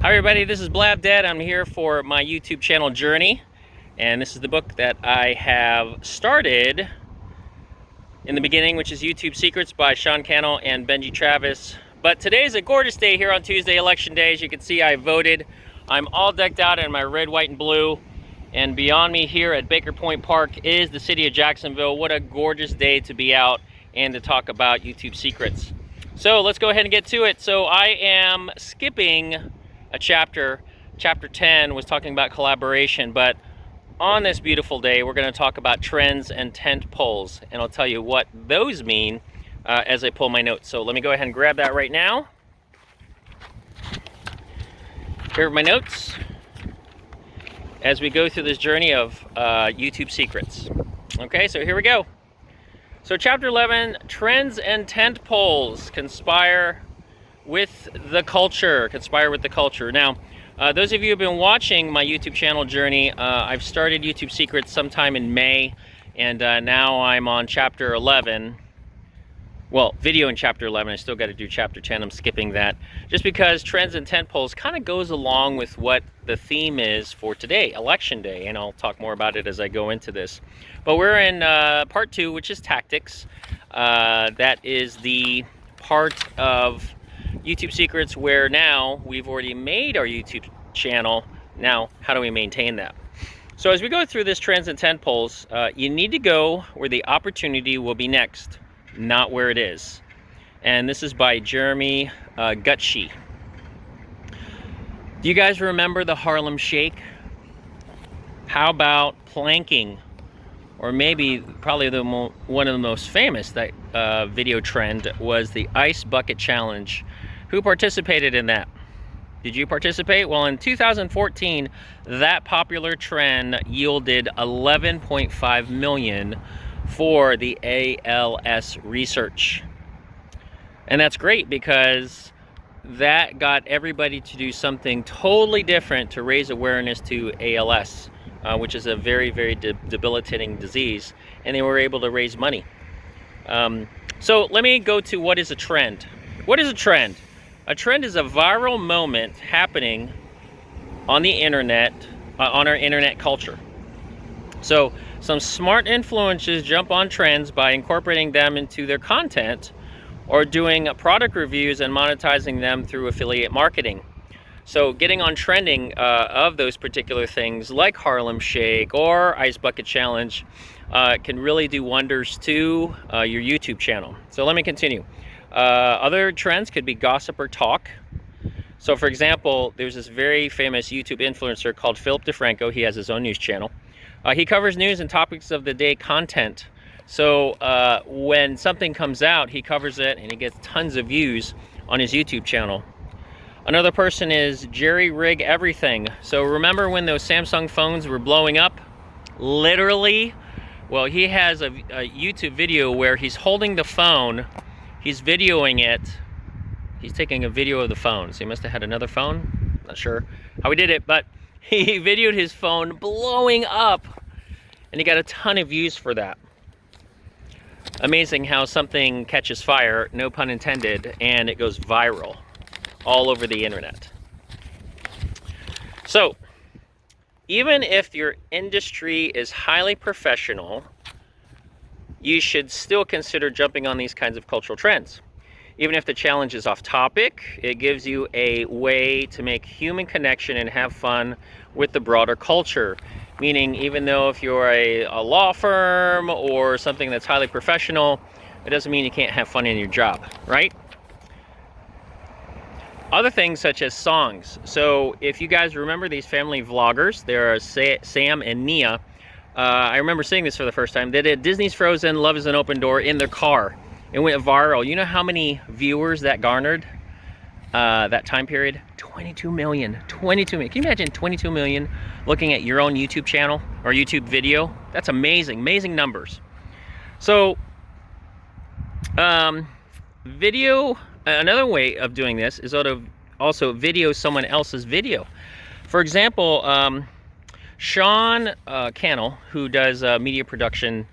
Hi everybody, this is Blab Dad. I'm here for my YouTube channel journey, and this is the book that I have started in the beginning, which is YouTube Secrets by Sean Cannell and Benji Travis. But today is a gorgeous day here on Tuesday, Election Day. As you can see, I voted. I'm all decked out in my red, white, and blue. And beyond me here at Baker Point Park is the city of Jacksonville. What a gorgeous day to be out and to talk about YouTube Secrets. So let's go ahead and get to it. So I am skipping a chapter. Chapter 10 was talking about collaboration, but on this beautiful day, we're going to talk about trends and tent poles, and I'll tell you what those mean as I pull my notes. So let me go ahead and grab that right now. Here are my notes as we go through this journey of YouTube Secrets. Okay, so here we go. So chapter 11, trends and tent poles conspire with the culture. Now, those of you who have been watching my YouTube channel journey, I've started YouTube Secrets sometime in May, and now I'm on chapter 11. Well, video in chapter 11. I still got to do chapter 10. I'm skipping that just because trends and tent poles kind of goes along with what the theme is for today, Election Day, and I'll talk more about it as I go into this. But we're in part 2, which is tactics. That is the part of YouTube Secrets where now we've already made our YouTube channel. Now, how do we maintain that? So as we go through this trends and tent poles, you need to go where the opportunity will be next, not where it is. And this is by Jeremy Gutschi. Do you guys remember the Harlem Shake? How about planking? Or maybe probably one of the most famous video trend was the ice bucket challenge. Who participated in that? Did you participate? Well, in 2014, that popular trend yielded 11.5 million for the ALS research. And that's great because that got everybody to do something totally different to raise awareness to ALS, which is a very, very debilitating disease, and they were able to raise money. So let me go to what is a trend. What is a trend? A trend is a viral moment happening on the internet, on our internet culture. So some smart influencers jump on trends by incorporating them into their content or doing product reviews and monetizing them through affiliate marketing. So getting on trending of those particular things like Harlem Shake or Ice Bucket Challenge can really do wonders to your YouTube channel. So let me continue. Other trends could be gossip or talk. So for example, there's this very famous YouTube influencer called Philip DeFranco. He has his own news channel. He covers news and topics of the day content. So when something comes out, he covers it and he gets tons of views on his YouTube channel. Another person is Jerry Rig Everything. So remember when those Samsung phones were blowing up? Literally. Well, he has a YouTube video where he's holding the phone, he's videoing it, he's taking a video of the phone. So he must have had another phone. Not sure how he did it, but he videoed his phone blowing up and he got a ton of views for that. Amazing how something catches fire, no pun intended, and it goes viral all over the internet. So, even if your industry is highly professional, you should still consider jumping on these kinds of cultural trends. Even if the challenge is off topic, it gives you a way to make human connection and have fun with the broader culture. Meaning, even though if you're a law firm or something that's highly professional, it doesn't mean you can't have fun in your job, right? Other things such as songs. So if you guys remember these family vloggers, there are Sam and Nia. I remember seeing this for the first time. They did Disney's Frozen, Love is an Open Door in their car. It went viral. You know how many viewers that garnered that time period? 22 million. 22 million. Can you imagine 22 million looking at your own YouTube channel or YouTube video? That's amazing. Amazing numbers. So video, another way of doing this is also video someone else's video. For example, Sean Cannell, who does media production,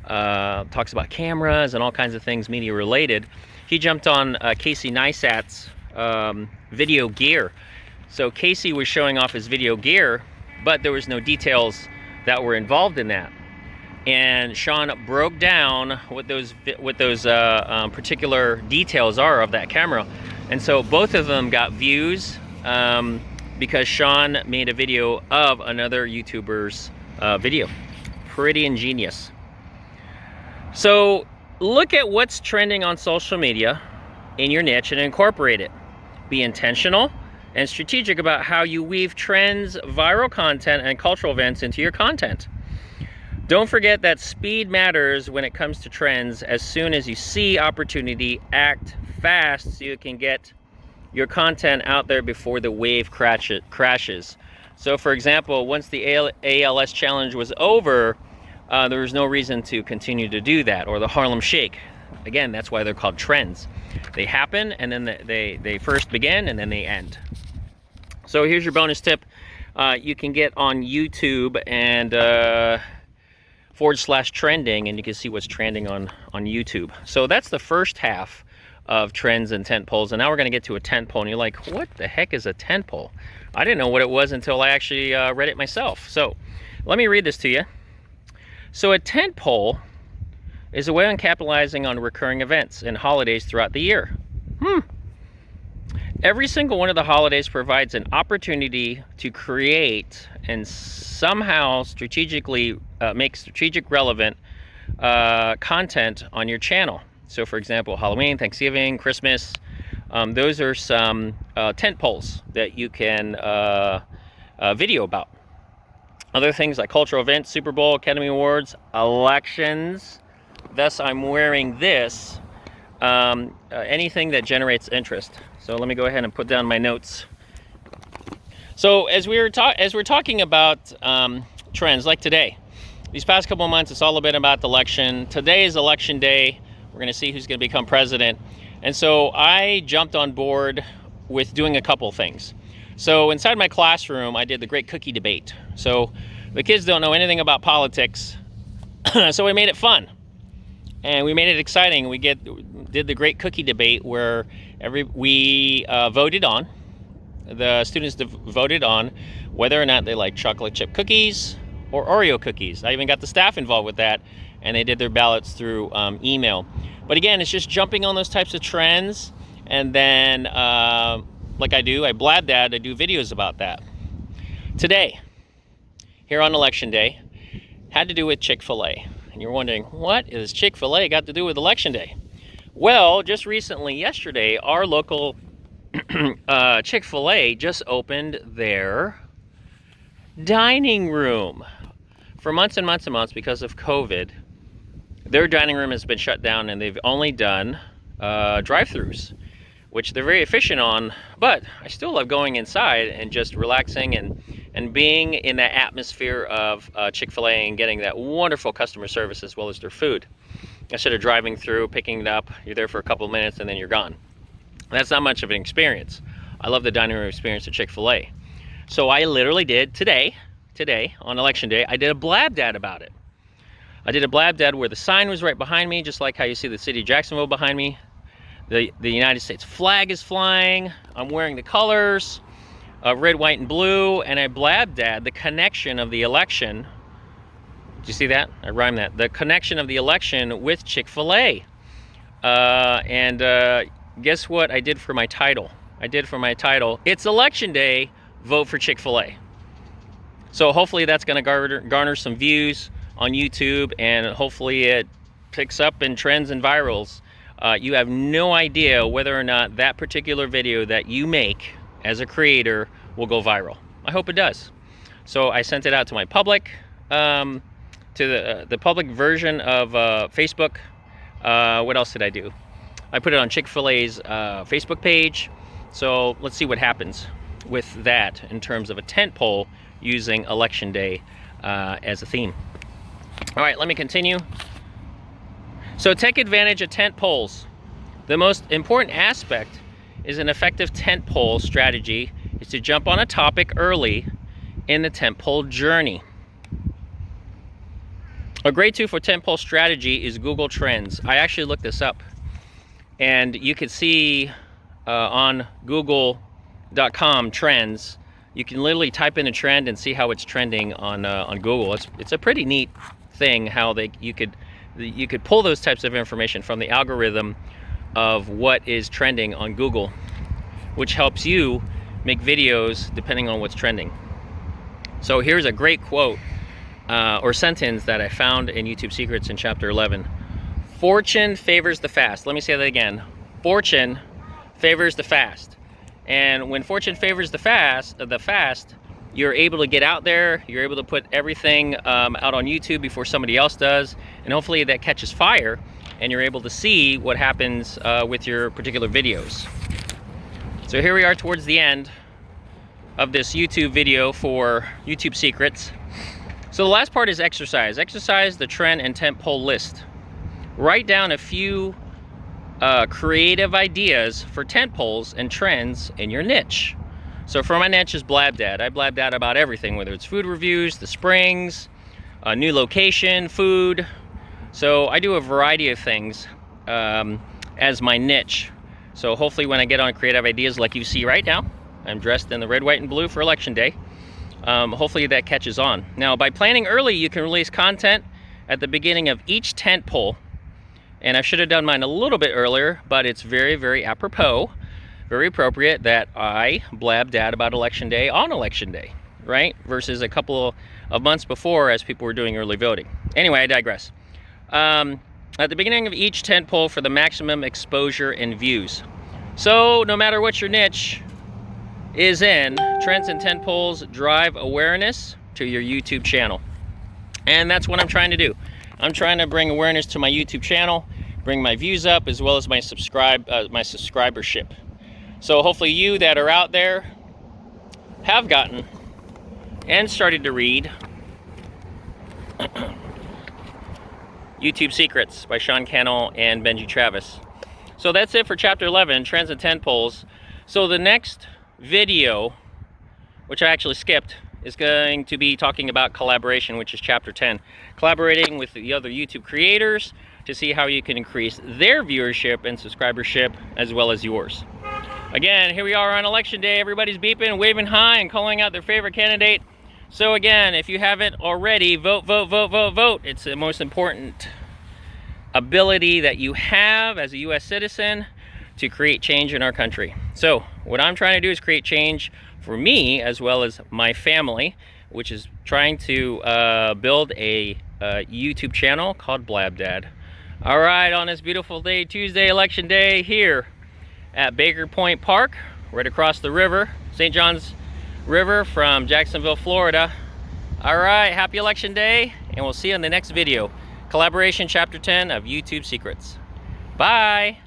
talks about cameras and all kinds of things media related. He jumped on Casey Neistat's video gear. So Casey was showing off his video gear, but there was no details that were involved in that. And Sean broke down what those particular details are of that camera. And so both of them got views because Sean made a video of another YouTuber's video. Pretty ingenious. So look at what's trending on social media in your niche and incorporate it. Be intentional and strategic about how you weave trends, viral content, and cultural events into your content. Don't forget that speed matters when it comes to trends. As soon as you see opportunity, act fast so you can get your content out there before the wave crashes. So for example, once the ALS challenge was over, there was no reason to continue to do that, or the Harlem Shake. Again, that's why they're called trends. They happen, and then they first begin, and then they end. So here's your bonus tip. You can get on YouTube and /trending, and you can see what's trending on YouTube. So that's the first half of trends and tent poles, and now we're going to get to a tent pole, and you're like, what the heck is a tent pole? I didn't know what it was until I actually read it myself. So let me read this to you. So a tent pole is a way on capitalizing on recurring events and holidays throughout the year. Every single one of the holidays provides an opportunity to create and somehow strategically make strategic relevant content on your channel. So for example, Halloween, Thanksgiving, Christmas, those are some tent poles that you can video about. Other things like cultural events, Super Bowl, Academy Awards, elections. Thus, I'm wearing this. Anything that generates interest. So let me go ahead and put down my notes. So as we're talking about trends, like today, these past couple of months, it's all a bit about the election. Today is election day. We're going to see who's going to become president. And so I jumped on board with doing a couple things. So inside my classroom, I did the great cookie debate. So the kids don't know anything about politics, so we made it fun. And we made it exciting. We did the great cookie debate where we voted on, the students voted on whether or not they like chocolate chip cookies or Oreo cookies. I even got the staff involved with that, and they did their ballots through email. But again, it's just jumping on those types of trends, and then like I blab that, I do videos about that. Today, here on Election Day, had to do with Chick-fil-A. And you're wondering, what is Chick-fil-A got to do with Election Day? Well, just recently, yesterday, our local Chick-fil-A just opened their dining room. For months and months and months, because of COVID, their dining room has been shut down, and they've only done drive-thrus, which they're very efficient on. But I still love going inside and just relaxing and being in that atmosphere of Chick-fil-A and getting that wonderful customer service as well as their food. Instead of driving through, picking it up, you're there for a couple of minutes and then you're gone. That's not much of an experience. I love the dining room experience at Chick-fil-A. So I literally did today on Election Day, I did a blab dad about it. I did a blab dad where the sign was right behind me, just like how you see the city of Jacksonville behind me. The United States flag is flying. I'm wearing the colors of red, white, and blue, and I blabbed at the connection of the election. Did you see that? I rhymed that. The connection of the election with Chick-fil-A. Guess what I did for my title? It's Election Day, vote for Chick-fil-A. So hopefully that's going to garner some views on YouTube, and hopefully it picks up in trends and virals. You have no idea whether or not that particular video that you make as a creator will go viral. I hope it does. So I sent it out to my public, to the public version of Facebook. What else did I do? I put it on Chick-fil-A's Facebook page. So let's see what happens with that in terms of a tent pole using Election Day as a theme. All right, let me continue. So take advantage of tent poles. The most important aspect is an effective tent pole strategy is to jump on a topic early in the tent pole journey. A great tool for tent pole strategy is Google Trends. I actually looked this up, and you can see on Google YouTube.com trends, you can literally type in a trend and see how it's trending on Google. It's a pretty neat thing how you could pull those types of information from the algorithm of what is trending on Google, which helps you make videos depending on what's trending. So here's a great quote or sentence that I found in YouTube Secrets in chapter 11. Fortune favors the fast. Let me say that again. Fortune favors the fast. And when fortune favors the fast, you're able to get out there, you're able to put everything out on YouTube before somebody else does, and hopefully that catches fire, and you're able to see what happens with your particular videos. So here we are towards the end of this YouTube video for YouTube Secrets. So the last part is exercise. Exercise the trend and tentpole list. Write down a few creative ideas for tentpoles and trends in your niche. So for my niche is Blab Dad. I blab dad about everything, whether it's food reviews, the springs, a new location, food. So I do a variety of things as my niche. So hopefully when I get on creative ideas like you see right now, I'm dressed in the red, white, and blue for election day. Hopefully that catches on. Now by planning early, you can release content at the beginning of each tent pole. And I should have done mine a little bit earlier, but it's very, very apropos, very appropriate that I blab dad about election day on election day, right? Versus a couple of months before as people were doing early voting. Anyway, I digress. At the beginning of each tent pole for the maximum exposure and views. So no matter what your niche is in, trends and tent poles drive awareness to your YouTube channel. And that's what I'm trying to do. I'm trying to bring awareness to my YouTube channel, bring my views up, as well as my subscribership. So hopefully you that are out there have gotten and started to read YouTube Secrets by Sean Cannell and Benji Travis. So that's it for chapter 11, trends and tentpoles. So the next video, which I actually skipped, is going to be talking about collaboration, which is chapter 10. Collaborating with the other YouTube creators to see how you can increase their viewership and subscribership as well as yours. Again, here we are on election day. Everybody's beeping, waving high, and calling out their favorite candidate. So again, if you haven't already, vote, vote, vote, vote, vote. It's the most important ability that you have as a U.S. citizen to create change in our country. So what I'm trying to do is create change for me as well as my family, which is trying to build a YouTube channel called Blab Dad. All right, on this beautiful day, Tuesday, election day, here at Baker Point Park, right across the river, St. John's River from Jacksonville, Florida. All right, happy election day, and we'll see you in the next video. Collaboration chapter 10 of YouTube Secrets. Bye.